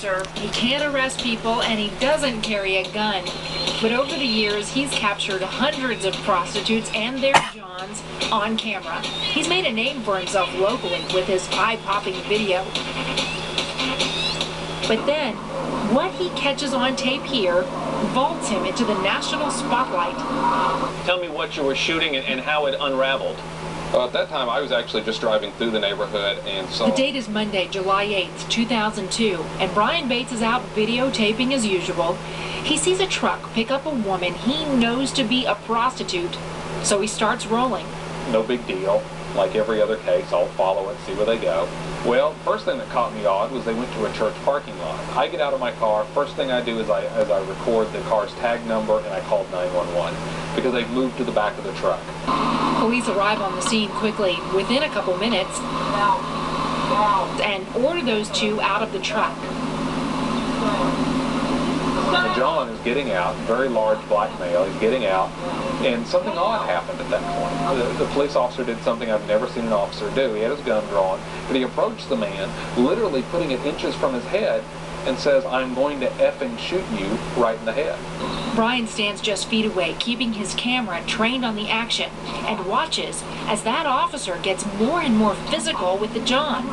boxer, he can't arrest people, and he doesn't carry a gun. But over the years, he's captured hundreds of prostitutes and their johns on camera. He's made a name for himself locally with his eye-popping video. But then, what he catches on tape here vaults him into the national spotlight. Tell me what you were shooting and how it unraveled. At that time, I was actually just driving through the neighborhood and saw... The date is Monday, July 8th, 2002, and Brian Bates is out videotaping as usual. He sees a truck pick up a woman he knows to be a prostitute, so he starts rolling. No big deal. Like every other case, I'll follow it, see where they go. Well, first thing that caught me odd was they went to a church parking lot. I get out of my car, first thing I do is I record the car's tag number and I called 911 because they've moved to the back of the truck. Police arrive on the scene quickly, within a couple minutes, and order those two out of the truck. So John is getting out, very large black male, he's getting out, and something odd happened at that point. The police officer did something I've never seen an officer do. He had his gun drawn, but he approached the man, literally putting it inches from his head, and says, "I'm going to effing shoot you right in the head." Brian stands just feet away, keeping his camera trained on the action, and watches as that officer gets more and more physical with the John.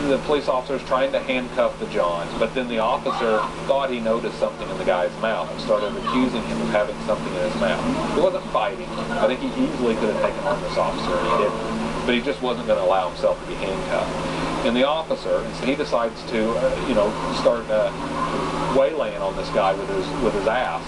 The police officer is trying to handcuff the John, but then the officer thought he noticed something in the guy's mouth and started accusing him of having something in his mouth. He wasn't fighting. I think he easily could have taken on this officer, and he didn't. But he just wasn't going to allow himself to be handcuffed. And the officer, he decides to, start waylaying on this guy with his ass,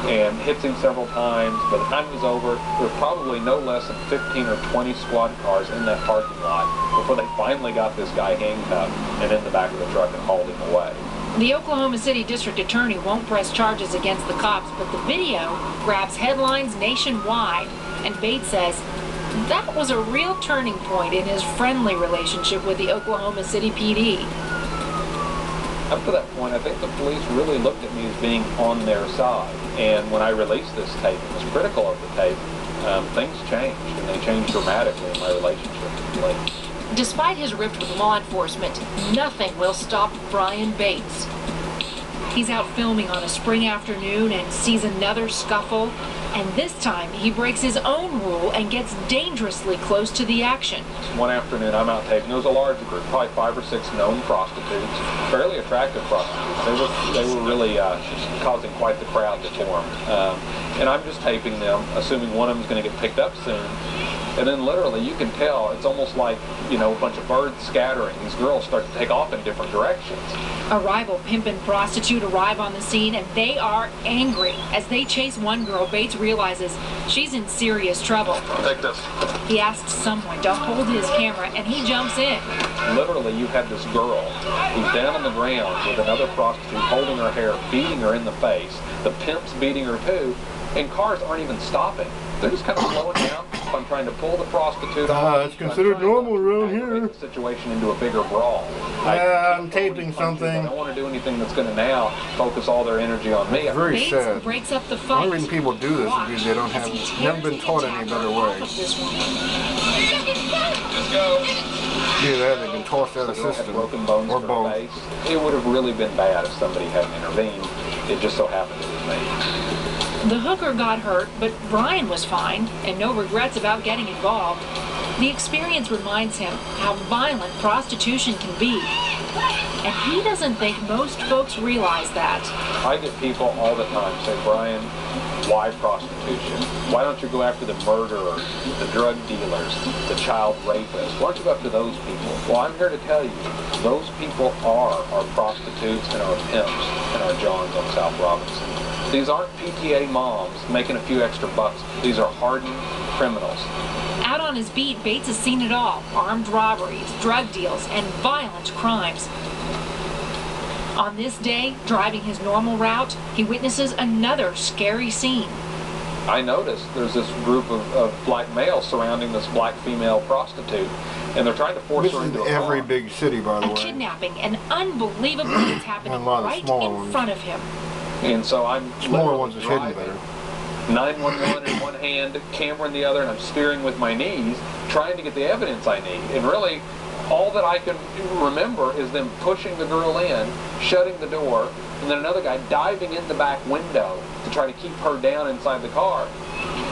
and hits him several times. By the time it was over, there were probably no less than 15 or 20 squad cars in that parking lot before they finally got this guy handcuffed and in the back of the truck and hauled him away. The Oklahoma City District Attorney won't press charges against the cops, but the video grabs headlines nationwide, and Bates says that was a real turning point in his friendly relationship with the Oklahoma City PD. Up to that point, I think the police really looked at me as being on their side. And when I released this tape and was critical of the tape, things changed, and they changed dramatically in my relationship with the police. Despite his rift with law enforcement, nothing will stop Brian Bates. He's out filming on a spring afternoon and sees another scuffle, and this time he breaks his own rule and gets dangerously close to the action. One afternoon I'm out taping. There was a large group, probably 5 or 6 known prostitutes, fairly attractive prostitutes. They were really causing quite the crowd to form. And I'm just taping them, assuming one of them is going to get picked up soon. And then literally you can tell, it's almost like, a bunch of birds scattering. These girls start to take off in different directions. A rival pimp and prostitute arrive on the scene, and they are angry. As they chase one girl, Bates realizes she's in serious trouble. Take this. He asks someone to hold his camera, and he jumps in. Literally, you have this girl who's down on the ground with another prostitute holding her hair, beating her in the face. The pimp's beating her too, and cars aren't even stopping. They're just kind of slowing down. I'm trying to pull the prostitute off. It's considered normal around here. Make the situation into a bigger brawl. I'm taping something. I don't want to do anything that's going to now focus all their energy on me. Very Bates sad. breaks up the The fight. only reason people do this is because they don't have, never been taught any better way. Just go. Either that, they've been tossed out of the system, Broken bones or to her both. face. It would have really been bad if somebody hadn't intervened. It just so happened it was me. The hooker got hurt, but Brian was fine, and no regrets about getting involved. The experience reminds him how violent prostitution can be, and he doesn't think most folks realize that. I get people all the time say, "Brian, why prostitution? Why don't you go after the murderers, the drug dealers, the child rapists? Why don't you go after those people?" Well, I'm here to tell you, those people are our prostitutes and our pimps and our Johns on South Robinson. These aren't PTA moms making a few extra bucks. These are hardened criminals. Out on his beat, Bates has seen it all: armed robberies, drug deals, and violent crimes. On this day, driving his normal route, he witnesses another scary scene. I noticed there's this group of black males surrounding this black female prostitute, and they're trying to force her into a car. This is every big city, by the way. Kidnapping, and unbelievably, it's happening And a lot of right smaller in ones. front of him. And so I'm Smaller ones is hidden driving, better. 911 in one hand, camera in the other, and I'm steering with my knees, trying to get the evidence I need. And really, All that I can remember is them pushing the girl in, shutting the door, and then another guy diving in the back window to try to keep her down inside the car.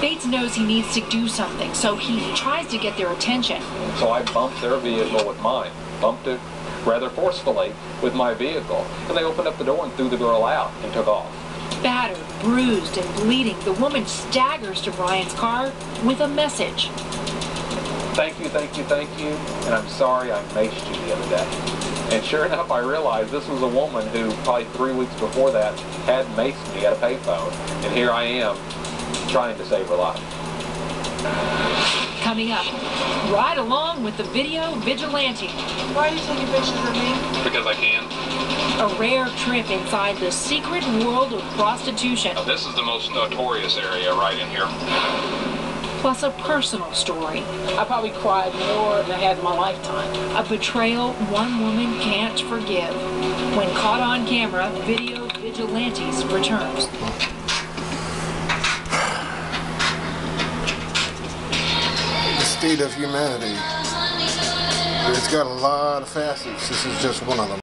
Bates knows he needs to do something, so he tries to get their attention. So I bumped their vehicle with mine, bumped it rather forcefully with my vehicle, and they opened up the door and threw the girl out and took off. Battered, bruised, and bleeding, the woman staggers to Brian's car with a message. Thank you, thank you, thank you, and I'm sorry I maced you the other day. And sure enough, I realized this was a woman who probably 3 weeks before that had maced me at a payphone, and here I am trying to save her life. Coming up, ride along with the video vigilante. Why are you taking pictures of me? Because I can. A rare trip inside the secret world of prostitution. This is the most notorious area right in here. Plus a personal story. I probably cried more than I had in my lifetime. A betrayal one woman can't forgive. When caught on camera, Video Vigilantes returns. The state of humanity. It's got a lot of facets. This is just one of them.